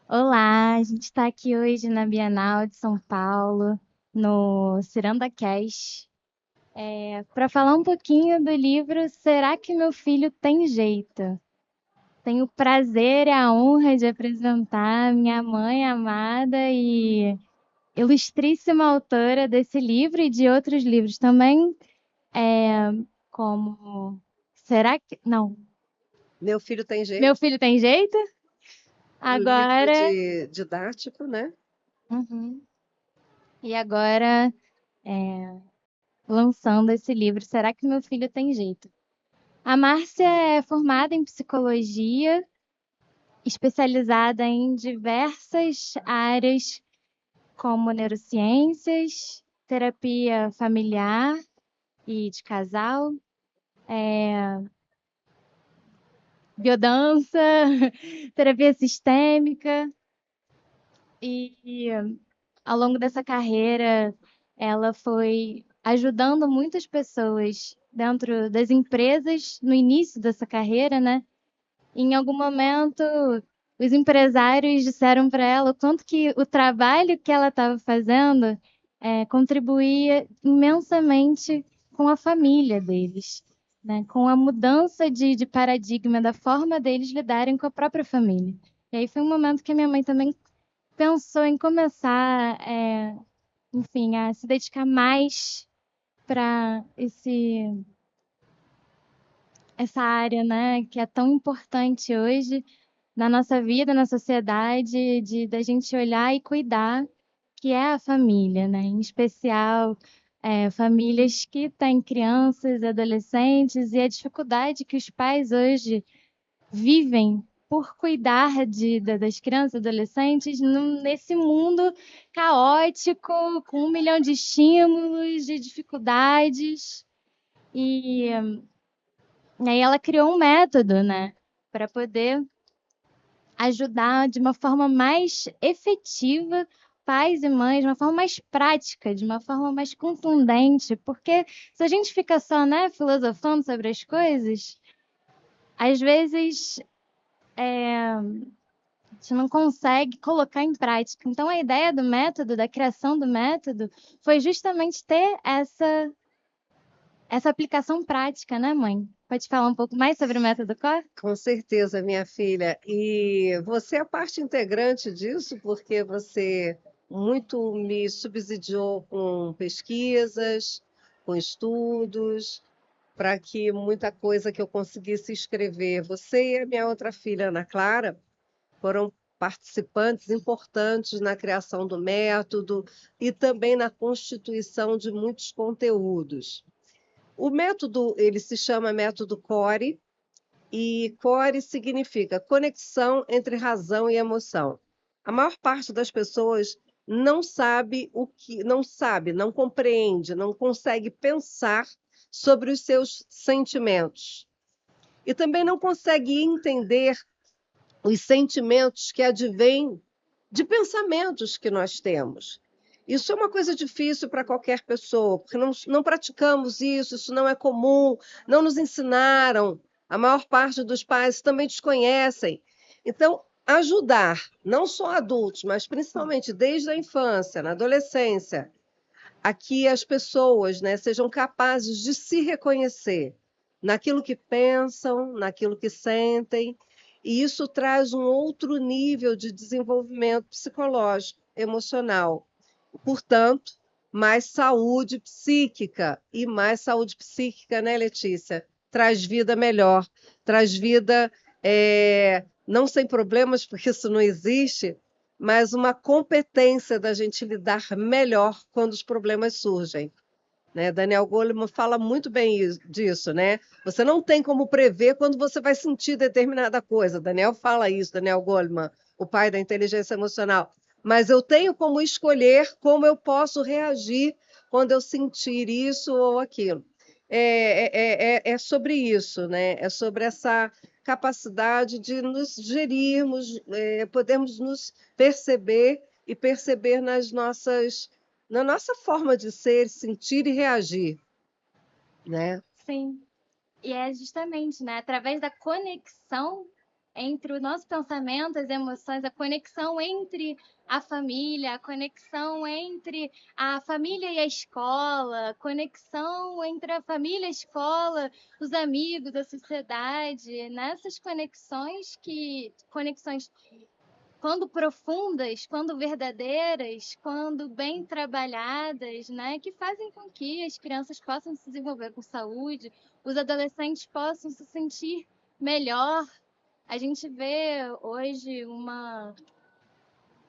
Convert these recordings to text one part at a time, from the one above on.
Olá, a gente está aqui hoje na Bienal de São Paulo, no Ciranda Cash, para falar um pouquinho do livro Será que meu filho tem jeito? Tenho o prazer e a honra de apresentar minha mãe amada e ilustríssima autora desse livro e de outros livros também, é, como Será que... Não, Meu filho tem meu jeito, filho tem jeito? um livro Agora... didático, né? Uhum. E agora... lançando esse livro, Será que meu filho tem jeito? A Márcia é formada em psicologia, especializada em diversas áreas, como neurociências, terapia familiar e de casal, biodança, terapia sistêmica. E ao longo dessa carreira, ela foi ajudando muitas pessoas dentro das empresas no início dessa carreira, né? Em algum momento, os empresários disseram para ela o quanto que o trabalho que ela estava fazendo contribuía imensamente com a família deles, né? Com a mudança de paradigma da forma deles lidarem com a própria família. E aí foi um momento que a minha mãe também pensou em começar, enfim, a se dedicar mais para essa área, né, que é tão importante hoje na nossa vida, na sociedade, de da gente olhar e cuidar, que é a família, né? Em especial, famílias que têm crianças, adolescentes e a dificuldade que os pais hoje vivem por cuidar das crianças e adolescentes nesse mundo caótico, com 1 milhão de estímulos, de dificuldades. E, e aí ela criou um método, né, para poder ajudar de uma forma mais efetiva pais e mães, de uma forma mais prática, de uma forma mais contundente, porque se a gente fica só, né, filosofando sobre as coisas, às vezes a gente não consegue colocar em prática. Então, a ideia do método, da criação do método, foi justamente ter essa aplicação prática, né, mãe? Pode falar um pouco mais sobre o método COR? Com certeza, minha filha. E você é parte integrante disso, porque você muito me subsidiou com pesquisas, com estudos, para que muita coisa que eu conseguisse escrever. Você e a minha outra filha, Ana Clara, foram participantes importantes na criação do método e também na constituição de muitos conteúdos. O método, ele se chama método CORE, e CORE significa conexão entre razão e emoção. A maior parte das pessoas não sabe não compreende, não consegue pensar sobre os seus sentimentos. E também não consegue entender os sentimentos que advêm de pensamentos que nós temos. Isso é uma coisa difícil para qualquer pessoa, porque não praticamos isso, isso não é comum, não nos ensinaram, a maior parte dos pais também desconhecem. Então, ajudar não só adultos, mas principalmente desde a infância, na adolescência, a que as pessoas, né, sejam capazes de se reconhecer naquilo que pensam, naquilo que sentem, e isso traz um outro nível de desenvolvimento psicológico, emocional. Portanto, mais saúde psíquica, e mais saúde psíquica, né, Letícia? Traz vida melhor, traz vida não sem problemas, porque isso não existe, mas uma competência da gente lidar melhor quando os problemas surgem. Né? Daniel Goleman fala muito bem disso, né? Você não tem como prever quando você vai sentir determinada coisa. Daniel fala isso, Daniel Goleman, o pai da inteligência emocional. Mas eu tenho como escolher como eu posso reagir quando eu sentir isso ou aquilo. É sobre isso, né? É sobre essa capacidade de nos gerirmos, podermos nos perceber e perceber na nossa forma de ser, sentir e reagir, né? Sim. E é justamente, né, através da conexão, entre o nosso pensamento, as emoções, a conexão entre a família, a conexão entre a família e a escola, a conexão entre a família, a escola, os amigos, a sociedade, nessas conexões quando profundas, quando verdadeiras, quando bem trabalhadas, né, que fazem com que as crianças possam se desenvolver com saúde, os adolescentes possam se sentir melhor. A gente vê hoje uma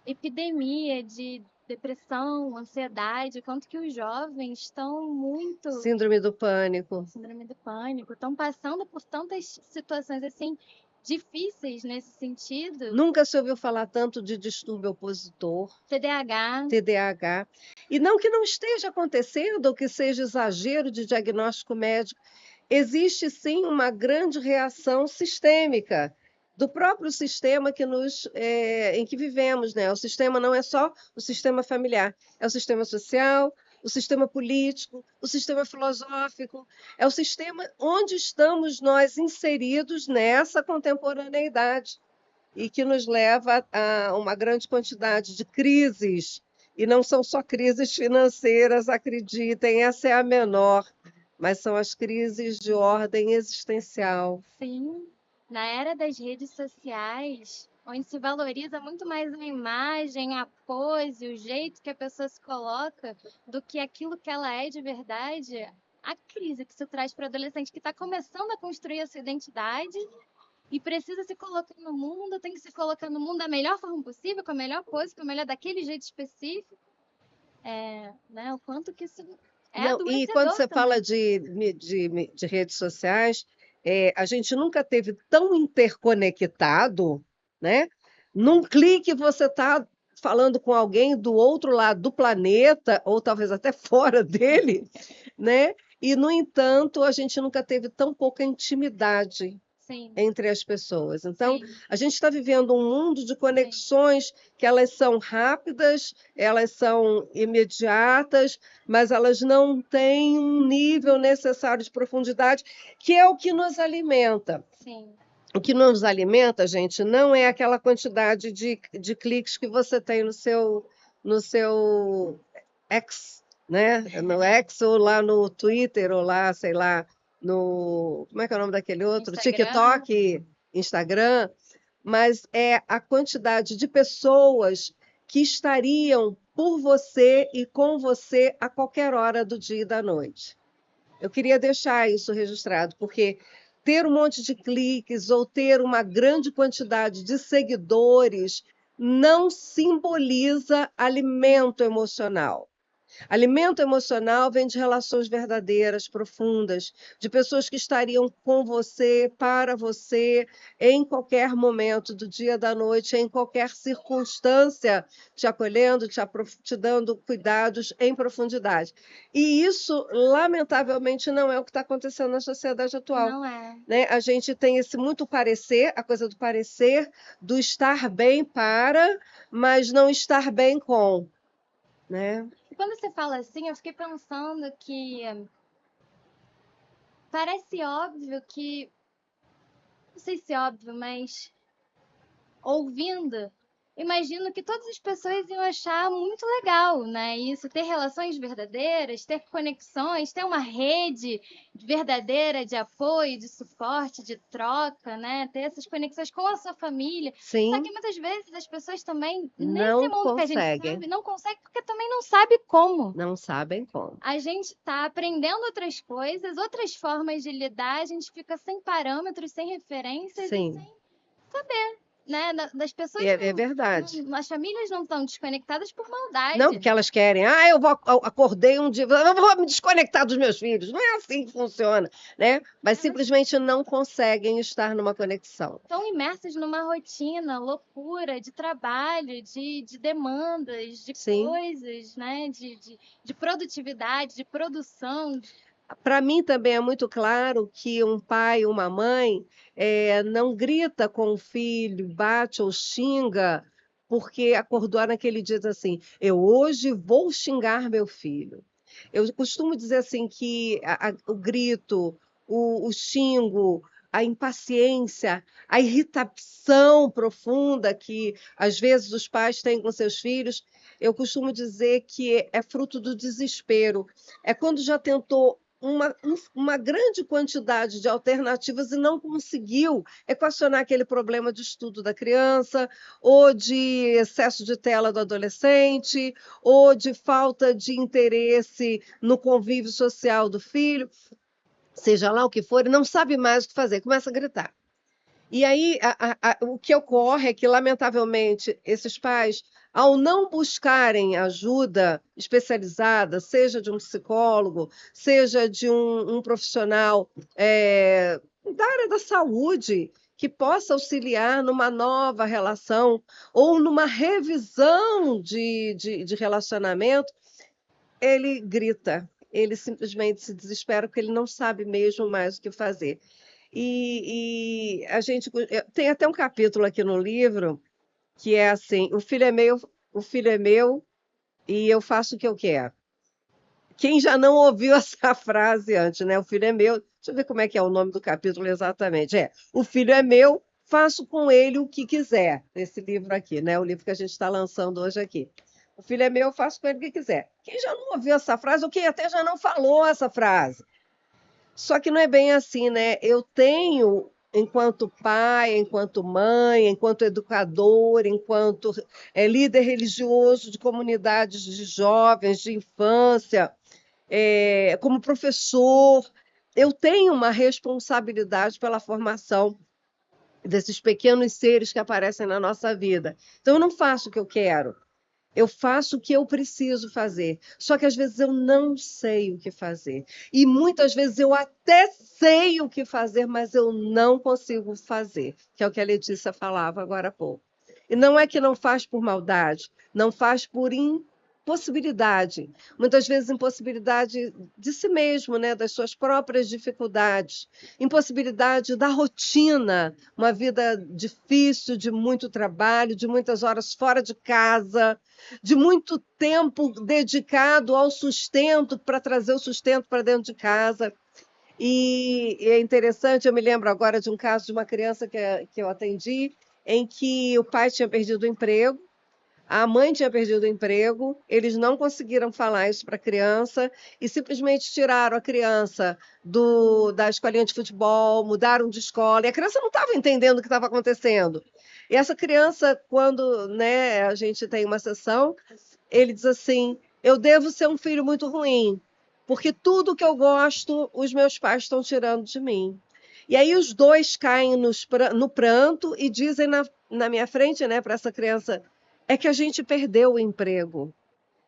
epidemia de depressão, ansiedade, quanto que os jovens estão muito Síndrome do pânico. síndrome do pânico, estão passando por tantas situações assim difíceis nesse sentido, Nunca se ouviu falar tanto de distúrbio opositor, TDAH, TDAH. E não que não esteja acontecendo ou que seja exagero de diagnóstico médico, existe sim uma grande reação sistêmica do próprio sistema em que vivemos, né? O sistema não é só o sistema familiar, é o sistema social, o sistema político, o sistema filosófico, é o sistema onde estamos nós inseridos nessa contemporaneidade e que nos leva a uma grande quantidade de crises. E não são só crises financeiras, acreditem, essa é a menor, mas são as crises de ordem existencial. sim, na era das redes sociais, onde se valoriza muito mais a imagem, a pose, o jeito que a pessoa se coloca, do que aquilo que ela é de verdade, a crise que isso traz para o adolescente que está começando a construir a sua identidade e precisa se colocar no mundo, tem que se colocar no mundo da melhor forma possível, com a melhor pose, com a melhor daquele jeito específico, né? O quanto que isso é Não, e quando adoecedor você fala também. de redes sociais, a gente nunca teve tão interconectado, né? Num clique você está falando com alguém do outro lado do planeta, ou talvez até fora dele, né? E, no entanto, a gente nunca teve tão pouca intimidade Sim, entre as pessoas. Então, sim, a gente está vivendo um mundo de sim, conexões que elas são rápidas, elas são imediatas, mas elas não têm um nível necessário de profundidade, que é o que nos alimenta. sim. O que nos alimenta, gente, não é aquela quantidade de cliques que você tem no seu X, né? No X ou lá no Twitter ou lá, sei lá, no, como é que é o nome daquele outro? Instagram, TikTok, Instagram, mas é a quantidade de pessoas que estariam por você e com você a qualquer hora do dia e da noite. Eu queria deixar isso registrado, porque ter um monte de cliques ou ter uma grande quantidade de seguidores não simboliza alimento emocional. Alimento emocional vem de relações verdadeiras, profundas, de pessoas que estariam com você, para você, em qualquer momento do dia, da noite, em qualquer circunstância, te acolhendo, te dando cuidados em profundidade. E isso, lamentavelmente, não é o que está acontecendo na sociedade atual. não é. Né? A gente tem esse muito parecer, a coisa do parecer, do estar bem para, mas não estar bem com, né? E quando você fala assim, eu fiquei pensando que parece óbvio que, não sei se é óbvio, mas ouvindo, imagino que todas as pessoas iam achar muito legal, né? Isso, ter relações verdadeiras, ter conexões, ter uma rede verdadeira de apoio, de suporte, de troca, né? Ter essas conexões com a sua família. Só Sim, que muitas vezes as pessoas também, nesse não mundo que a gente conseguem, sabe, não conseguem porque também não sabe como. não sabem como. A gente está aprendendo outras coisas, outras formas de lidar, a gente fica sem parâmetros, sem referências e Sim, sem, né? Das pessoas é verdade. as famílias não estão desconectadas por Não maldade. porque elas querem, eu acordei um dia, eu vou me desconectar dos meus filhos. Não é assim que funciona, né? Mas Elas simplesmente não conseguem estar numa conexão. estão imersas numa rotina, loucura de trabalho, de demandas, de Sim. coisas, né? De produtividade, de produção. Para mim também é muito claro que um pai, uma mãe, não grita com o filho, bate ou xinga, porque acordou naquele dia e diz assim: eu hoje vou xingar meu filho. Eu costumo dizer assim que o grito, o xingo, a impaciência, a irritação profunda que às vezes os pais têm com seus filhos, eu costumo dizer que é fruto do desespero. É quando já tentou uma grande quantidade de alternativas e não conseguiu equacionar aquele problema de estudo da criança, ou de excesso de tela do adolescente, ou de falta de interesse no convívio social do filho, seja lá o que for, e não sabe mais o que fazer, começa a gritar. E aí, o que ocorre é que, lamentavelmente, esses pais, ao não buscarem ajuda especializada, seja de um psicólogo, seja de um profissional da área da saúde, que possa auxiliar numa nova relação ou numa revisão de relacionamento, ele grita, ele simplesmente se desespera porque ele não sabe mesmo mais o que fazer. E a gente tem até um capítulo aqui no livro que é assim: o filho é meu e eu faço o que eu quero. Quem já não ouviu essa frase antes, né? O filho é meu. Deixa eu ver como é que é o nome do capítulo exatamente. O filho é meu, faço com ele o que quiser. Esse livro aqui, né? O livro que a gente está lançando hoje aqui. O filho é meu, faço com ele o que quiser. Quem já não ouviu essa frase, ou quem até já não falou essa frase? Só que não é bem assim, né? Eu tenho, enquanto pai, enquanto mãe, enquanto educador, enquanto líder religioso de comunidades de jovens, de infância, como professor, eu tenho uma responsabilidade pela formação desses pequenos seres que aparecem na nossa vida. Então, eu não faço o que eu quero. Eu faço o que eu preciso fazer. Só que às vezes eu não sei o que fazer. E muitas vezes eu até sei o que fazer, mas eu não consigo fazer, que é o que a Letícia falava agora há pouco. E não é que não faz por maldade, não faz por impossibilidade. Muitas vezes impossibilidade de si mesmo, né, das suas próprias dificuldades, impossibilidade da rotina, uma vida difícil, de muito trabalho, de muitas horas fora de casa, de muito tempo dedicado ao sustento, para trazer o sustento para dentro de casa. E é interessante, eu me lembro agora de um caso de uma criança que eu atendi, em que o pai tinha perdido o emprego, a mãe tinha perdido o emprego, eles não conseguiram falar isso para a criança e simplesmente tiraram a criança da escolinha de futebol, mudaram de escola, e a criança não estava entendendo o que estava acontecendo. E essa criança, quando, né, a gente tem uma sessão, ele diz assim: eu devo ser um filho muito ruim, porque tudo que eu gosto, os meus pais estão tirando de mim. E aí os dois caem no pranto e dizem na minha frente, né, para essa criança: é que a gente perdeu o emprego.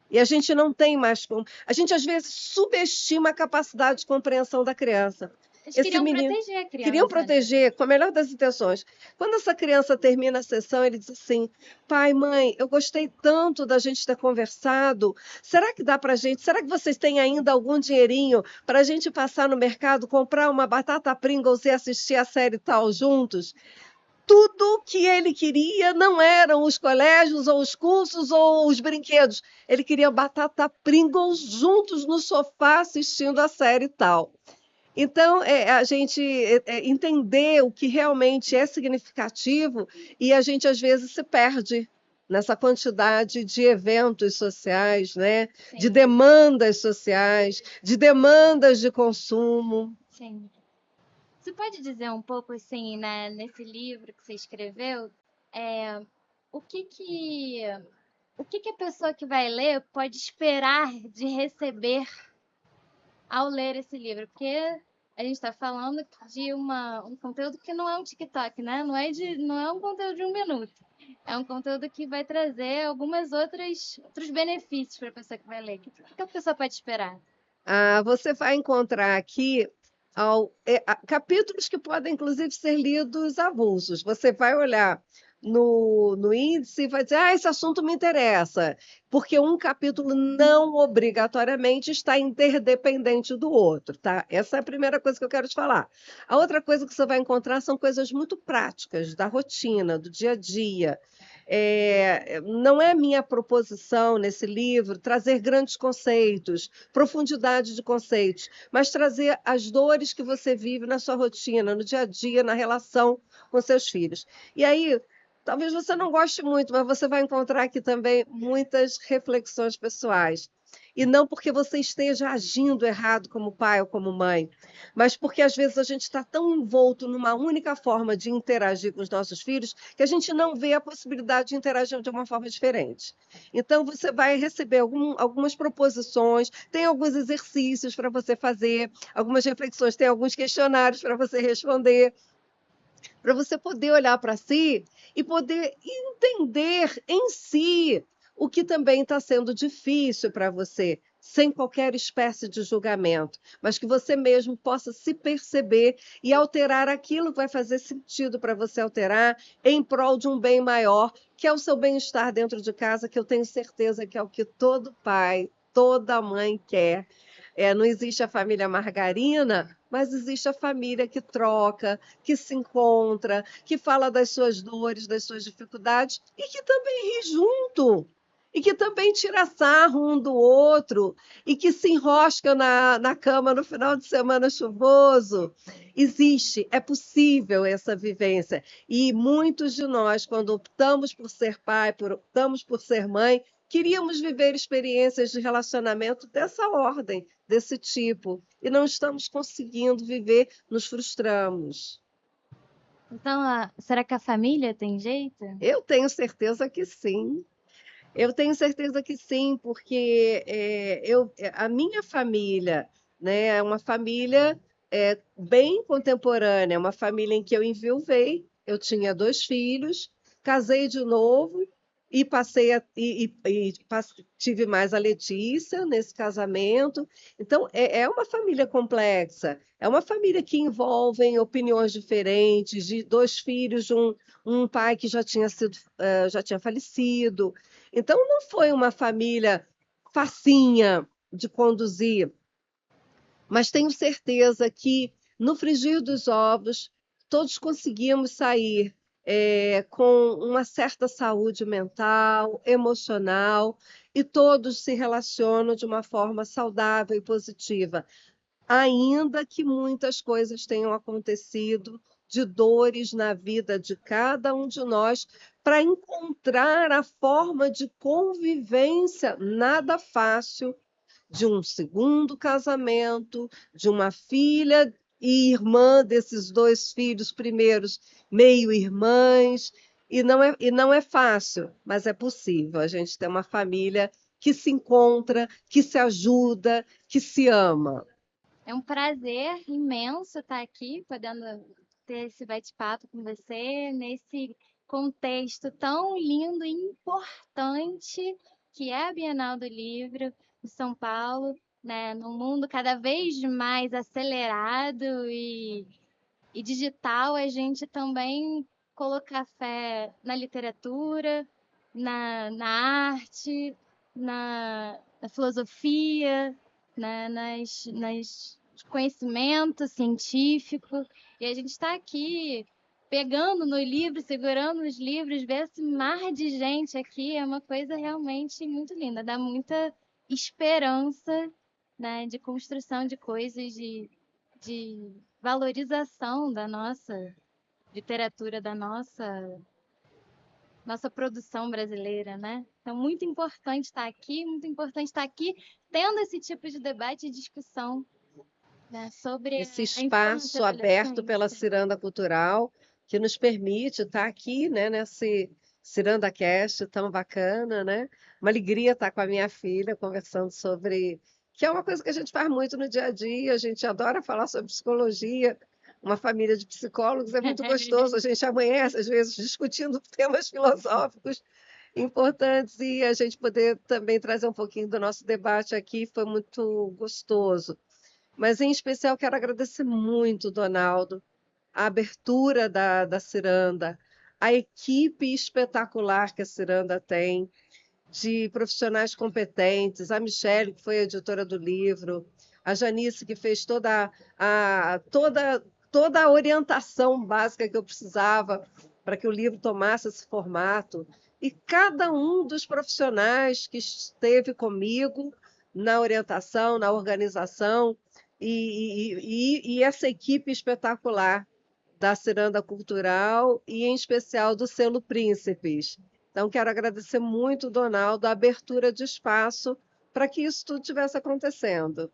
E a gente não tem mais como. A gente, às vezes, subestima a capacidade de compreensão da criança. Eles Esse queriam menino. proteger a Queriam criança, né? proteger com a melhor das intenções. Quando essa criança termina a sessão, ele diz assim: pai, mãe, eu gostei tanto da gente ter conversado. Será que dá para gente? Será que vocês têm ainda algum dinheirinho para a gente passar no mercado, comprar uma batata Pringles e assistir a série tal juntos? Tudo que ele queria não eram os colégios, ou os cursos, ou os brinquedos. Ele queria batata Pringles juntos no sofá assistindo a série e tal. Então, a gente entender o que realmente é significativo e a gente, às vezes, se perde nessa quantidade de eventos sociais, né? De Sim, demandas sociais, de demandas de consumo. sim. Você pode dizer um pouco, assim, né, nesse livro que você escreveu, é, o que que, o que que a pessoa que vai ler pode esperar de receber ao ler esse livro? Porque a gente está falando de um conteúdo que não é um TikTok, né? Não é um conteúdo de 1 minuto. É um conteúdo que vai trazer outros benefícios para a pessoa que vai ler. O que a pessoa pode esperar? Você vai encontrar aqui capítulos que podem, inclusive, ser lidos avulsos. Você vai olhar no índice e vai dizer: esse assunto me interessa, porque um capítulo não obrigatoriamente está interdependente do outro, tá? Essa é a primeira coisa que eu quero te falar. A outra coisa que você vai encontrar são coisas muito práticas, da rotina, do dia a dia. Não é minha proposição nesse livro trazer grandes conceitos, profundidade de conceitos, mas trazer as dores que você vive na sua rotina, no dia a dia, na relação com seus filhos. E aí, talvez você não goste muito, mas você vai encontrar aqui também muitas reflexões pessoais. E não porque você esteja agindo errado como pai ou como mãe, mas porque às vezes a gente está tão envolto numa única forma de interagir com os nossos filhos que a gente não vê a possibilidade de interagir de uma forma diferente. Então, você vai receber algumas proposições, tem alguns exercícios para você fazer, algumas reflexões, tem alguns questionários para você responder, para você poder olhar para si e poder entender em si o que também está sendo difícil para você, sem qualquer espécie de julgamento, mas que você mesmo possa se perceber e alterar aquilo que vai fazer sentido para você alterar em prol de um bem maior, que é o seu bem-estar dentro de casa, que eu tenho certeza que é o que todo pai, toda mãe quer. Não existe a família margarina, mas existe a família que troca, que se encontra, que fala das suas dores, das suas dificuldades e que também ri junto. E que também tira sarro um do outro, e que se enrosca na cama no final de semana chuvoso. Existe, é possível essa vivência. E muitos de nós, quando optamos por ser pai, optamos por ser mãe, queríamos viver experiências de relacionamento dessa ordem, desse tipo, e não estamos conseguindo viver, nos frustramos. Então, será que a família tem jeito? Eu tenho certeza que sim. Eu tenho certeza que sim, porque a minha família, né, é uma família bem contemporânea, é uma família em que eu enviuvei, eu tinha 2 filhos, casei de novo e tive mais a Letícia nesse casamento. Então, é uma família complexa, é uma família que envolve opiniões diferentes, de 2 filhos, de um pai que já tinha falecido. Então, não foi uma família facinha de conduzir, mas tenho certeza que, no frigir dos ovos, todos conseguimos sair com uma certa saúde mental, emocional, e todos se relacionam de uma forma saudável e positiva, ainda que muitas coisas tenham acontecido de dores na vida de cada um de nós, para encontrar a forma de convivência nada fácil de um segundo casamento, de uma filha e irmã desses 2 filhos primeiros, meio-irmãs, e não é fácil, mas é possível a gente ter uma família que se encontra, que se ajuda, que se ama. É um prazer imenso estar aqui, podendo ter esse bate-papo com você, nesse contexto tão lindo e importante que é a Bienal do Livro em São Paulo, né? Num mundo cada vez mais acelerado e digital, a gente também colocar fé na literatura, na arte, na filosofia, né, nas conhecimento científico. E a gente está aqui pegando no livro, segurando os livros, ver esse mar de gente aqui é uma coisa realmente muito linda, dá muita esperança, né, de construção de coisas, de valorização da nossa literatura, da nossa produção brasileira, né? Então, muito importante estar aqui, muito importante estar aqui tendo esse tipo de debate e discussão, né, sobre Esse a infância, espaço a aberto pela adolescência. Ciranda Cultural, que nos permite estar aqui, né, nesse Ciranda Cast tão bacana, né? Uma alegria estar com a minha filha conversando sobre, que é uma coisa que a gente faz muito no dia a dia, a gente adora falar sobre psicologia. Uma família de psicólogos é muito gostoso, a gente amanhece às vezes discutindo temas filosóficos importantes, e a gente poder também trazer um pouquinho do nosso debate aqui foi muito gostoso. Mas, em especial, quero agradecer muito, Donaldo, a abertura da Ciranda, a equipe espetacular que a Ciranda tem, de profissionais competentes, a Michele, que foi a editora do livro, a Janice, que fez toda a orientação básica que eu precisava para que o livro tomasse esse formato. e cada um dos profissionais que esteve comigo na orientação, na organização, e essa equipe espetacular da Ciranda Cultural e, em especial, do Selo Príncipes. Então, quero agradecer muito, Donaldo, a abertura de espaço para que isso tudo estivesse acontecendo.